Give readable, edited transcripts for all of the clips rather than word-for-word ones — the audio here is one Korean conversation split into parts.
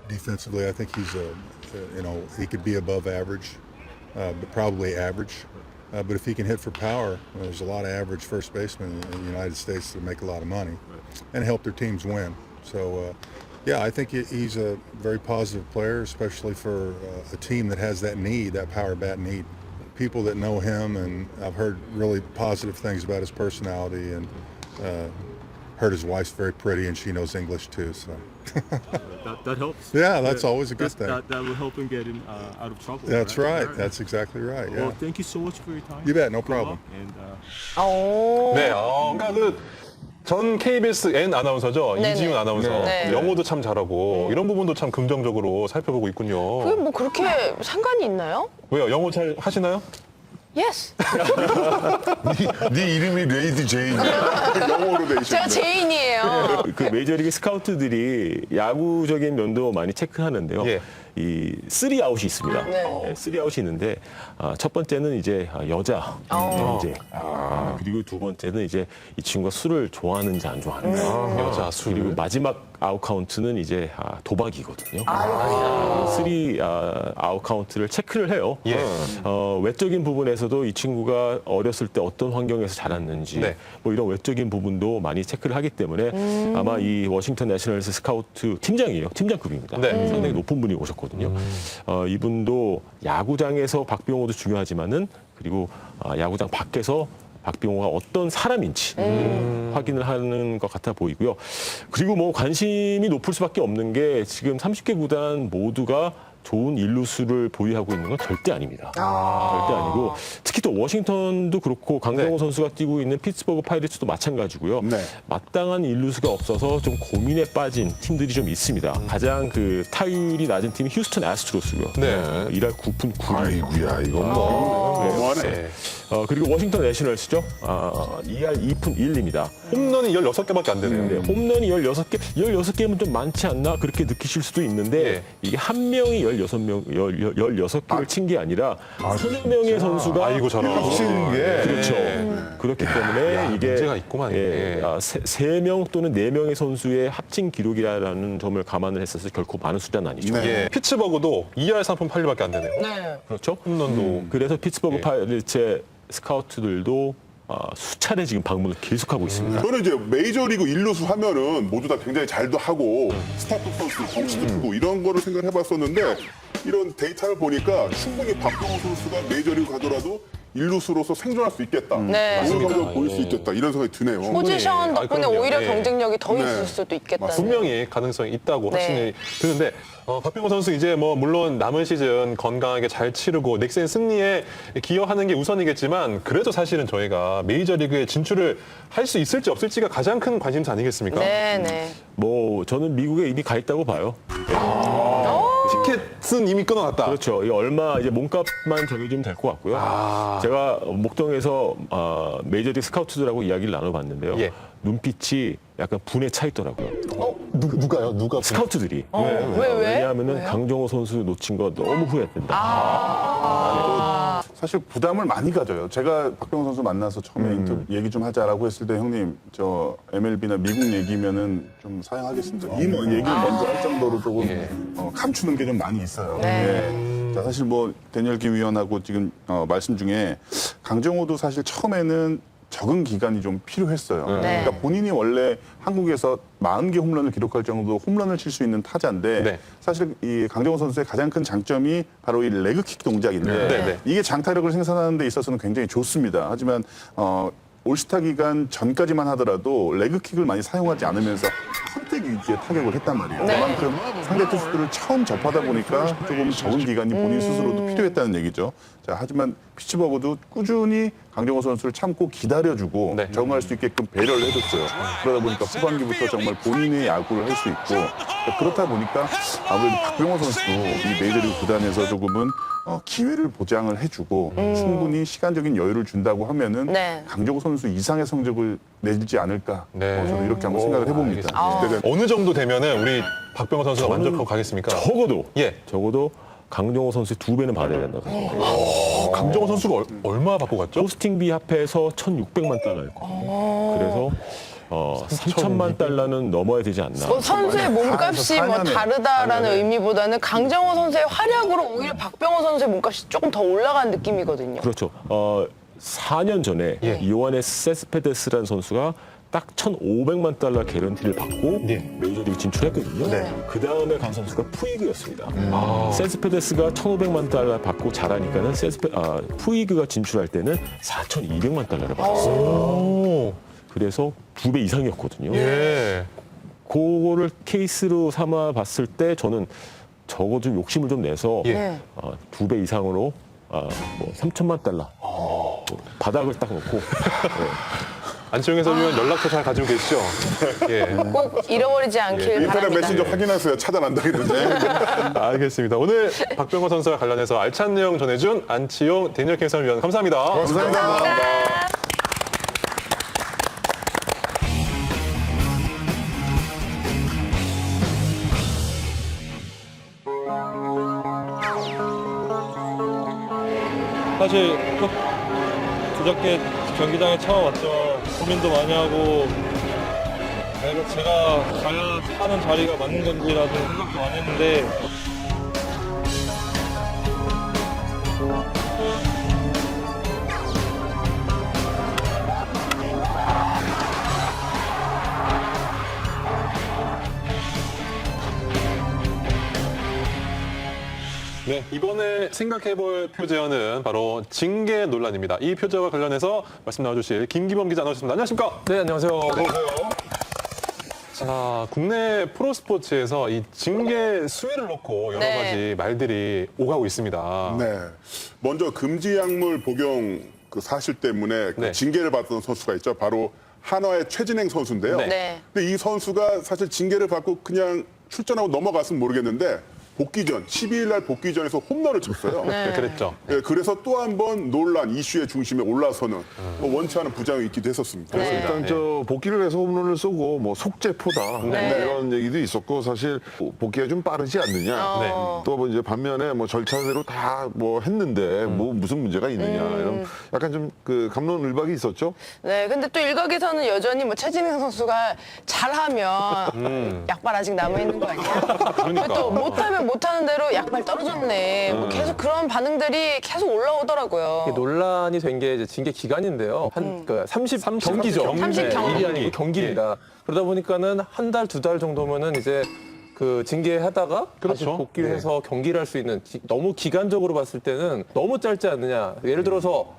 Defensively, I think he's he could be above average, but probably average. But if he can hit for power, there's a lot of average first basemen in the United States that make a lot of money and help their teams win. So, yeah, I think he's a very positive player, especially for a team that has that need, that power bat need. People that know him, and I've heard really positive things about his personality, and heard his wife's very pretty and she knows English too. So that helps. yeah, that's always a good thing. That will help him get out of trouble. That's right. That's exactly right. Well, Yeah. thank you so much for your time. You bet. No problem. And 네, 그러니까 전 KBS N 아나운서죠. 네네. 이지훈 아나운서. 네. 영어도 참 잘하고 이런 부분도 참 긍정적으로 살펴보고 있군요. 그게 뭐 그렇게 상관이 있나요? 왜요? 영어 잘 하시나요? Yes. 네 이름이 레이디 제인이야. 영어로 돼 있어. 제가 제인이에요. 그 메이저리그 스카우트들이 야구적인 면도 많이 체크하는데요. 예. 이 3아웃이 있습니다. 네. 3아웃이 있는데 첫 번째는 이제 여자 문제. 그리고 두 번째는 이제 이 친구가 술을 좋아하는지 안 좋아하는지. 여자 술. 그리고 마지막 아웃 카운트는 이제 도박이거든요. 3아웃 카운트를 체크를 해요. 예. 외적인 부분에서도 이 친구가 어렸을 때 어떤 환경에서 자랐는지 네. 뭐 이런 외적인 부분도 많이 체크를 하기 때문에 아마 이 워싱턴 내셔널스 스카우트 팀장이에요. 팀장급입니다. 네. 상당히 높은 분이 오셨거든요. 이분도 야구장에서 박병호도 중요하지만은 그리고 야구장 밖에서 박병호가 어떤 사람인지 확인을 하는 것 같아 보이고요. 그리고 뭐 관심이 높을 수밖에 없는 게 지금 30개 구단 모두가 좋은 일루수를 보유하고 있는 건 절대 아닙니다. 절대 아니고 특히 또 워싱턴도 그렇고 강정호 네. 선수가 뛰고 있는 피츠버그 파이리츠도 마찬가지고요. 네. 마땅한 일루수가 없어서 좀 고민에 빠진 팀들이 좀 있습니다. 가장 그 타율이 낮은 팀이 휴스턴 애스트로스고요. 네. 1할 9푼 9厘. 아이고야 이건 뭐 너무하네. 그리고 워싱턴 내셔널스죠. 2할 2푼 1리입니다. 홈런이 16개밖에 안 되네요. 네, 홈런이 16개, 16개면 좀 많지 않나 그렇게 느끼실 수도 있는데 예. 이게 한 명이 16개를 친 게 아니라 서너 명의 선수가 아이고 저런. 합치는 게 그렇죠. 그렇기 때문에 이게 문제가 있구만, 이게. 세 명 또는 네 명의 선수의 합친 기록이라는 점을 감안을 했어서 결코 많은 숫자는 아니죠. 네. 예. 피츠버그도 2할 3푼 8리밖에 안 되네요. 네. 그렇죠. 홈런도. 그래서 피츠버그 예. 파이리츠의 스카우트들도 수차례 지금 방문을 계속하고 있습니다. 저는 이제 메이저리그 일루수 하면은 모두 다 굉장히 잘도 하고 스타트 선수 덩치도 크고 이런 거를 생각을 해봤었는데 이런 데이터를 보니까 충분히 박병호 선수가 메이저리그 가더라도 일루수로서 생존할 수 있겠다. 네. 좋은 성적을 보일 수 있겠다. 이런 생각이 드네요. 포지션 덕분에 그럼요. 오히려 예. 경쟁력이 더 네. 있을 수도 있겠다는. 분명히 가능성이 있다고 네. 확신이 드는데 박병호 선수 이제 뭐 물론 남은 시즌 건강하게 잘 치르고 넥센 승리에 기여하는 게 우선이겠지만 그래도 사실은 저희가 메이저리그에 진출을 할 수 있을지 없을지가 가장 큰 관심사 아니겠습니까? 네, 네. 뭐 저는 미국에 이미 가 있다고 봐요. 티켓은 이미 끊어놨다. 그렇죠. 이 얼마 이제 몸값만 정해주면 될 것 같고요. 제가 목동에서 메이저리그 스카우트들하고 이야기를 나눠봤는데요. 예. 눈빛이 약간 분에 차 있더라고요. 누가요? 누가? 스카우트들이. 왜? 왜냐하면은 왜요? 강정호 선수 놓친 거 너무 후회된다. 사실 부담을 많이 가져요. 제가 박병호 선수 만나서 처음에 인터뷰 얘기 좀 하자라고 했을 때 형님 저 MLB나 미국 얘기면은 좀 사양하겠습니다. 이 얘기를 먼저 할 정도로 조금 감추는 게 좀 많이 있어요. 네. 예. 자, 사실 뭐 데니얼 김 위원하고 지금 말씀 중에 강정호도 사실 처음에는 적응 기간이 좀 필요했어요. 네. 그러니까 본인이 원래 한국에서 40개 홈런을 기록할 정도로 홈런을 칠 수 있는 타자인데 네. 사실 이 강정호 선수의 가장 큰 장점이 바로 이 레그킥 동작인데 네, 네. 이게 장타력을 생산하는 데 있어서는 굉장히 좋습니다. 하지만 올스타 기간 전까지만 하더라도 레그킥을 많이 사용하지 않으면서 선택 위주의 타격을 했단 말이에요. 네. 그만큼 상대 투수들을 처음 접하다 보니까 조금 적응 기간이 본인 스스로도 필요했다는 얘기죠. 자, 하지만 피츠버그도 꾸준히 강정호 선수를 참고 기다려주고 네. 적응할 수 있게끔 배려를 해줬어요. 그러다 보니까 후반기부터 정말 본인의 야구를 할 수 있고 그렇다 보니까 아무래도 박병호 선수도 이 메이저리그 구단에서 조금은 기회를 보장을 해주고 충분히 시간적인 여유를 준다고 하면은 네. 강정호 선수 이상의 성적을 내지 않을까 네. 저는 이렇게 한번 생각을 해봅니다. 알겠습니다. 그때가 어느 정도 되면은 우리 박병호 선수가 만족하고 가겠습니까? 적어도 강정호 선수의 2배는 받아야 된다고 생각해요. 강정호 선수가 얼마 받고 갔죠? 포스팅비 합해서 1,600만 달러였거든요. 그래서 $3천만 달러는 넘어야 되지 않나. 뭐 선수의 몸값이 뭐 다르다라는 의미보다는 강정호 선수의 활약으로 오히려 박병호 선수의 몸값이 조금 더 올라간 느낌이거든요. 그렇죠. 4년 전에 요하네스 세스페데스라는 선수가 딱 1,500만 달러 개런티를 받고 메이저리그 진출했거든요. 그 다음에 간 선수가 푸이그였습니다. 세스페데스가 1,500만 달러 받고 잘하니까는 푸이그가 진출할 때는 4,200만 달러를 받았어요. 그래서 2배 이상이었거든요. 예. 그거를 케이스로 삼아 봤을 때 저는 적어도 좀 욕심을 좀 내서 네. 2배 이상으로 뭐 3천만 달러 바닥을 딱 놓고 안치홍 해설위원 연락처 잘 가지고 계시죠? 예. 꼭 잃어버리지 않길 인터넷 바랍니다. 메신저 확인하세요. 차단한다 이러는데. 알겠습니다. 오늘 박병호 선수와 관련해서 알찬 내용 전해준 안치홍 데니얼 해설위원 감사합니다. 감사합니다. 사실 그저께 경기장에 처음 왔죠. 고민도 많이 하고 제가 가야 하는 자리가 맞는 건지라도 생각도 많이 했는데 네, 이번에 생각해볼 표제어는 바로 징계 논란입니다. 이 표제와 관련해서 말씀 나눠주실 김기범 기자 나오셨습니다. 안녕하십니까? 네, 안녕하세요. 자, 국내 프로스포츠에서 이 징계 수위를 놓고 여러 네. 가지 말들이 오가고 있습니다. 네. 먼저 금지 약물 복용 그 사실 때문에 그 네. 징계를 받던 선수가 있죠. 바로 한화의 최진행 선수인데요. 네. 근데 이 선수가 사실 징계를 받고 그냥 출전하고 넘어갔으면 모르겠는데 복귀 전 12일 날 복귀 전에서 홈런을 쳤어요. 네, 그랬죠. 예, 그래서 또 한 번 논란 이슈의 중심에 올라서는 뭐 원치 않은 부작용이 있기도 했었습니다. 네. 일단 저 복귀를 해서 홈런을 쏘고 뭐 속죄포다 네. 이런 얘기도 있었고 사실 복귀가 좀 빠르지 않느냐. 네. 또 뭐 이제 반면에 뭐 절차대로 다 뭐 했는데 뭐 무슨 문제가 있느냐 이런 약간 좀 그 감론을박이 있었죠. 네, 근데 또 일각에서는 여전히 뭐 최진행 선수가 잘하면 약발 아직 남아 있는 거 아니야? 그러니까. 또 못하면 못하는 대로 약발 떨어졌네. 뭐 계속 그런 반응들이 계속 올라오더라고요. 이게 논란이 된 게 이제 징계 기간인데요. 한 30 경기죠. 30 경기. 일이 아니고 경기입니다. 그러다 보니까는 한 달, 두 달 정도면은 이제 그 징계하다가 다시 그렇죠. 복귀를 해서 경기를 할 수 있는 너무 기간적으로 봤을 때는 너무 짧지 않느냐. 예를 들어서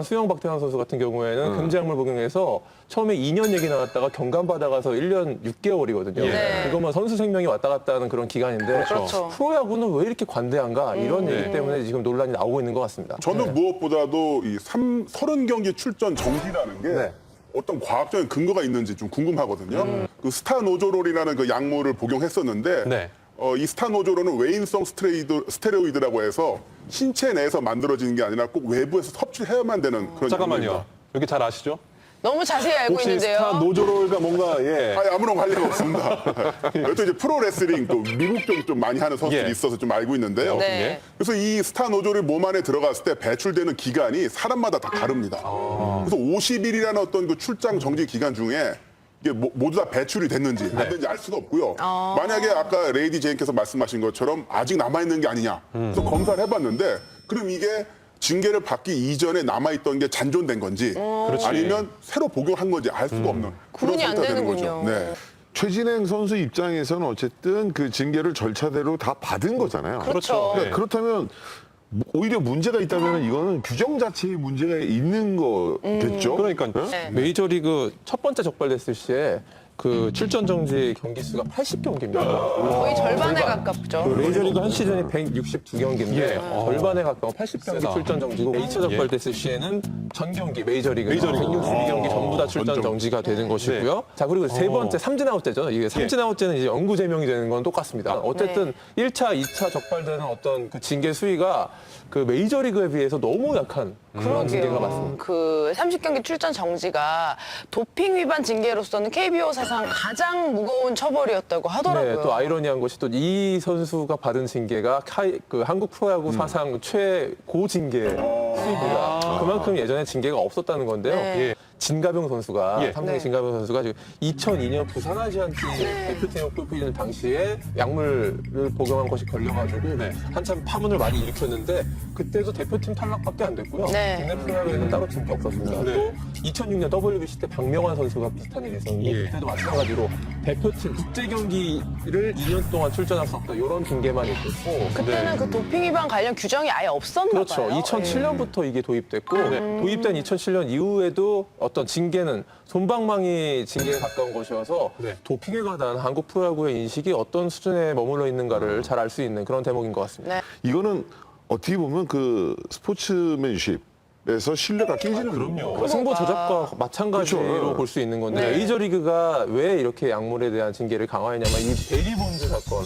수영 박태환 선수 같은 경우에는 금지약물 복용해서 처음에 2년 얘기 나왔다가 경감 받아가서 1년 6개월이거든요. 네. 그것만 선수 생명이 왔다 갔다 하는 그런 기간인데 그렇죠. 프로야구는 왜 이렇게 관대한가 이런 얘기 때문에 지금 논란이 나오고 있는 것 같습니다. 저는 무엇보다도 이 30경기 출전 정지라는 게 어떤 과학적인 근거가 있는지 좀 궁금하거든요. 그 스타노조롤이라는 그 약물을 복용했었는데 네. 이 스타노조롤은 외인성 스테로이드라고 해서 신체 내에서 만들어지는 게 아니라 꼭 외부에서 섭취를 해야만 되는 그런 잠깐만요. 약물입니다. 여기 잘 아시죠? 너무 자세히 알고 혹시 있는데요. 스타 노조롤과 뭔가 예. 아니, 아무런 관계가 없습니다. 또 이제 프로레슬링 또 미국 쪽이 좀 많이 하는 선수들이 예. 있어서 좀 알고 있는데요. 네. 그래서 이 스타 노조를 몸 안에 들어갔을 때 배출되는 기간이 사람마다 다 다릅니다. 그래서 50일이라는 어떤 그 출장 정지 기간 중에 이게 모두 다 배출이 됐는지 안 됐는지 알 수가 없고요. 만약에 아까 레이디 제인께서 말씀하신 것처럼 아직 남아있는 게 아니냐. 그래서 검사를 해봤는데 그럼 이게 징계를 받기 이전에 남아있던 게 잔존된 건지 아니면 새로 복용한 건지 알 수가 없는 그런 구분이 안 상태가 되는 거죠. 되는군요. 네. 최진행 선수 입장에서는 어쨌든 그 징계를 절차대로 다 받은 거잖아요. 그렇죠. 네. 그렇다면 오히려 문제가 있다면 이거는 규정 자체에 문제가 있는 거겠죠. 그러니까 네. 메이저리그 첫 번째 적발됐을 시에 그 출전 정지 경기 수가 80경기입니다. 거의 절반에 가깝죠. 메이저리그 한 시즌이 162경기인데 예. 절반에 가까운 80경기 세다. 출전 정지고 2차 적발됐을 시에는 전 경기 메이저리그 162경기 전부 다 출전 정지가 되는 것이고요. 자, 그리고 세 번째 삼진 아웃제죠. 이게 삼진 아웃제는 이제 영구 제명이 되는 건 똑같습니다. 어쨌든 1차, 2차 적발되는 어떤 그 징계 수위가 그 메이저리그에 비해서 너무 약한 그런 징계가 맞습니다. 그 30경기 출전 정지가 도핑 위반 징계로서는 KBO 사상 가장 무거운 처벌이었다고 하더라고요. 네, 또 아이러니한 것이 또 이 선수가 받은 징계가 그 한국 프로야구 사상 최고 징계 수입니다. 그만큼 예전에 징계가 없었다는 건데요. 네. 예. 진가병 선수가 예. 삼성의 네. 진가병 선수가 지금 2002년 부산 아시안게임 대표팀으로 뽑히는 당시에 약물을 복용한 것이 걸려가지고 한참 파문을 많이 일으켰는데 그때도 대표팀 탈락밖에 안 됐고요. 네. 국내 프로야구에는 따로 진 게 없었습니다. 또 2006년 WBC 때 박명환 선수가 비슷한 일이 있었는데 그때도 마찬가지로 대표팀 국제 경기를 2년 동안 출전할 수 없다 이런 징계만 있었고 그때는 그 도핑 위반 관련 규정이 아예 없었나 그렇죠. 봐요. 2007년부터 이게 도입됐고 도입된 2007년 이후에도 어떤 징계는 솜방망이 징계에 가까운 것이어서 도핑에 관한 한국 프로야구의 인식이 어떤 수준에 머물러 있는가를 잘 알 수 있는 그런 대목인 것 같습니다. 네. 이거는 어떻게 보면 그 스포츠맨십에서 신뢰가 깨지는 거예요. 승부 조작과 마찬가지로 그렇죠. 볼 수 있는 건데 네. 메이저리그가 왜 이렇게 약물에 대한 징계를 강화했냐면 이 베리 본즈 사건.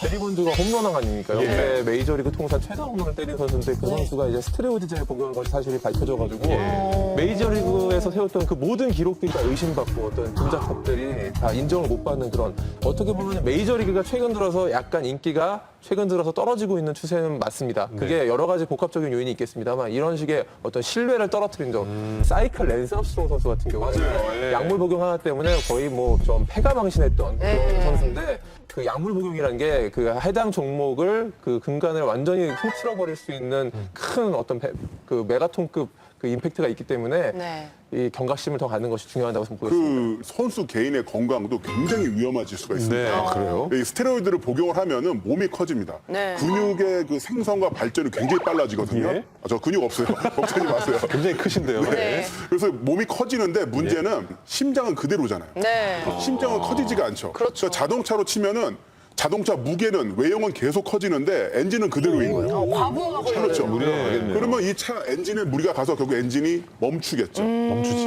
베리 본즈가 홈런왕 아닙니까? 옆에 메이저리그 통산 최다 홈런을 때린 선수인데 그 선수가 이제 스테로이드제를 복용한 것이 사실이 밝혀져가지고 메이저리그에서 세웠던 그 모든 기록들이 다 의심받고 어떤 짐작법들이 다 인정을 못 받는 그런 어떻게 보면 메이저리그가 최근 들어서 약간 인기가 최근 들어서 떨어지고 있는 추세는 맞습니다. 그게 여러 가지 복합적인 요인이 있겠습니다만 이런 식의 어떤 신뢰를 떨어뜨린 점, 사이클 랜스 암스트롱 선수 같은 경우는 약물 복용 하나 때문에 거의 뭐 좀 패가망신했던 그런 선수인데 그 약물 복용이라는 게 그 해당 종목을 그 근간을 완전히 휩쓸어버릴 수 있는 큰 어떤 그 메가톤급 그 임팩트가 있기 때문에 네. 이 경각심을 더 갖는 것이 중요하다고 보겠습니다. 그 선수 개인의 건강도 굉장히 위험해질 수가 있습니다. 네. 아, 그래요? 이 스테로이드를 복용을 하면은 몸이 커집니다. 네. 근육의 그 생성과 발전이 굉장히 빨라지거든요. 예? 아, 저 근육 없어요. 걱정하지 마세요. 굉장히 크신데요. 네. 그래서 몸이 커지는데 문제는 심장은 그대로잖아요. 네. 심장은 커지지가 않죠. 그렇죠. 그러니까 자동차로 치면은 자동차 무게는 외형은 계속 커지는데 엔진은 그대로인 거예요. 과부하가 그렇죠. 무리가 그러면 이 차 엔진에 무리가 가서 결국 엔진이 멈추겠죠. 멈추지.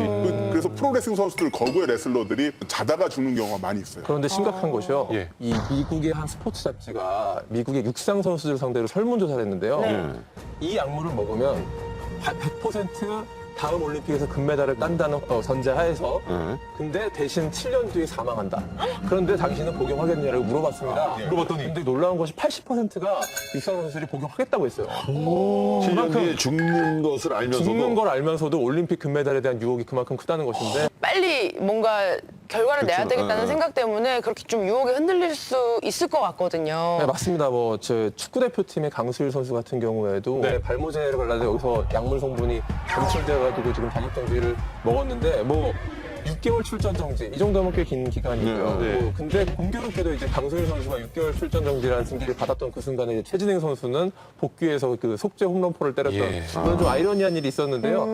그래서 프로레슬링 선수들 거구의 레슬러들이 자다가 죽는 경우가 많이 있어요. 그런데 심각한 것이요. 예. 이 미국의 한 스포츠 잡지가 미국의 육상 선수들 상대로 설문조사를 했는데요. 이 약물을 먹으면 100% 다음 올림픽에서 금메달을 딴다는 전제하에서 근데 대신 7년 뒤에 사망한다. 그런데 당신은 복용하겠냐고 물어봤습니다. 물어봤더니 근데 놀라운 것이 80%가 육상 선수들이 복용하겠다고 했어요. 7년 뒤에 죽는 것을 알면서도 죽는 걸 알면서도 올림픽 금메달에 대한 유혹이 그만큼 크다는 것인데 빨리 뭔가 결과를 내야 되겠다는 생각 때문에 그렇게 좀 유혹에 흔들릴 수 있을 것 같거든요. 네, 맞습니다. 뭐, 저 축구 대표팀의 강수일 선수 같은 경우에도 발모제를 발라서 여기서 약물 성분이 검출돼가지고 지금 자격 정지를 먹었는데 뭐 6개월 출전 정지 이 정도면 꽤 긴 기간이고요. 뭐, 근데 공교롭게도 이제 강수일 선수가 6개월 출전 정지라는 징계를 받았던 그 순간에 이제 최진행 선수는 복귀해서 그 속죄 홈런포를 때렸던 그런 좀 아이러니한 일이 있었는데요.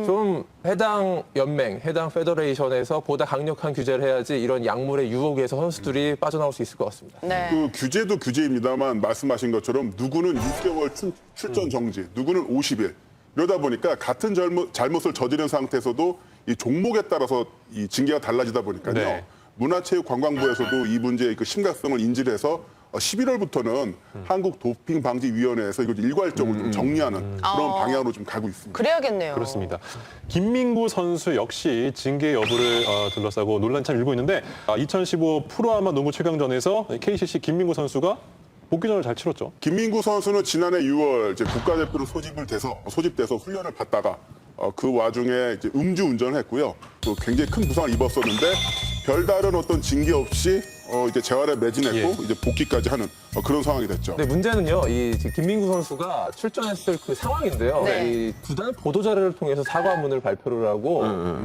좀 해당 연맹, 해당 페더레이션에서 보다 강력한 규제를 해야지 이런 약물의 유혹에서 선수들이 빠져나올 수 있을 것 같습니다. 네. 그 규제도 규제입니다만 말씀하신 것처럼 누구는 6개월 출전 정지, 누구는 50일. 이러다 보니까 같은 잘못을 저지른 상태에서도 이 종목에 따라서 이 징계가 달라지다 보니까요. 네. 문화체육관광부에서도 이 문제의 그 심각성을 인지를 해서 11월부터는 한국도핑방지위원회에서 이걸 일괄적으로 좀 정리하는 그런 방향으로 좀 가고 있습니다. 그래야겠네요. 그렇습니다. 김민구 선수 역시 징계 여부를 둘러싸고 논란이 참 일고 있는데 2015 프로아마 농구 최강전에서 KCC 김민구 선수가 복귀전을 잘 치렀죠. 김민구 선수는 지난해 6월 이제 국가대표로 소집돼서 훈련을 받다가 그 와중에 이제 음주운전을 했고요. 또 굉장히 큰 부상을 입었었는데 별다른 어떤 징계 없이 이제 재활에 매진했고 이제 복귀까지 하는 그런 상황이 됐죠. 근데 문제는요, 이 김민구 선수가 출전했을 그 상황인데요. 네. 이 구단 보도 자료를 통해서 사과문을 발표를 하고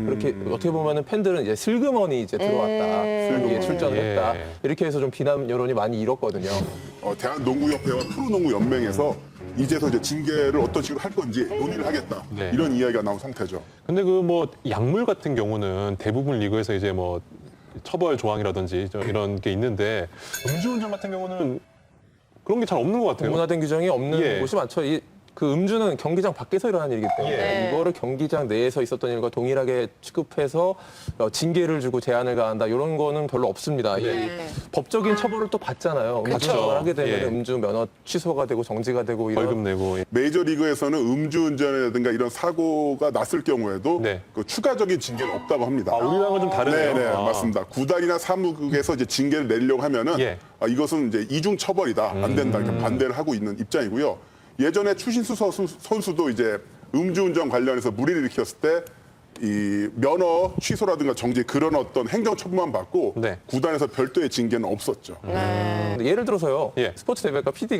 그렇게 어떻게 보면은 팬들은 이제 슬그머니 이제 들어왔다, 슬기에 출전을 했다 이렇게 해서 좀 비난 여론이 많이 일었거든요. 대한농구협회와 프로농구연맹에서 이제서 이제 징계를 어떤 식으로 할 건지 논의를 하겠다 이런 이야기가 나온 상태죠. 근데 그 뭐 약물 같은 경우는 대부분 리그에서 이제 뭐 처벌 조항이라든지 이런 게 있는데 음주운전 같은 경우는 그런 게 잘 없는 것 같아요. 문화된 규정이 없는 곳이 많죠. 그 음주는 경기장 밖에서 일어나는 일이기 때문에 네. 이거를 경기장 내에서 있었던 일과 동일하게 취급해서 징계를 주고 제한을 가한다 이런 거는 별로 없습니다. 이 법적인 처벌을 또 받잖아요. 음주운전을 하게 되면 음주 면허 취소가 되고 정지가 되고 이런 벌금 내고. 메이저리그에서는 음주운전이라든가 이런 사고가 났을 경우에도 그 추가적인 징계는 없다고 합니다. 우리랑은 좀 다르네요. 네, 맞습니다. 구단이나 사무국에서 이제 징계를 내려고 하면은 이것은 이제 이중 처벌이다, 안 된다 이렇게 반대를 하고 있는 입장이고요. 예전에 추신수 선수도 이제 음주운전 관련해서 물의를 일으켰을 때 이 면허 취소라든가 정지 그런 어떤 행정 처분만 받고 네. 구단에서 별도의 징계는 없었죠. 예를 들어서요. 예. 스포츠 대백과 PD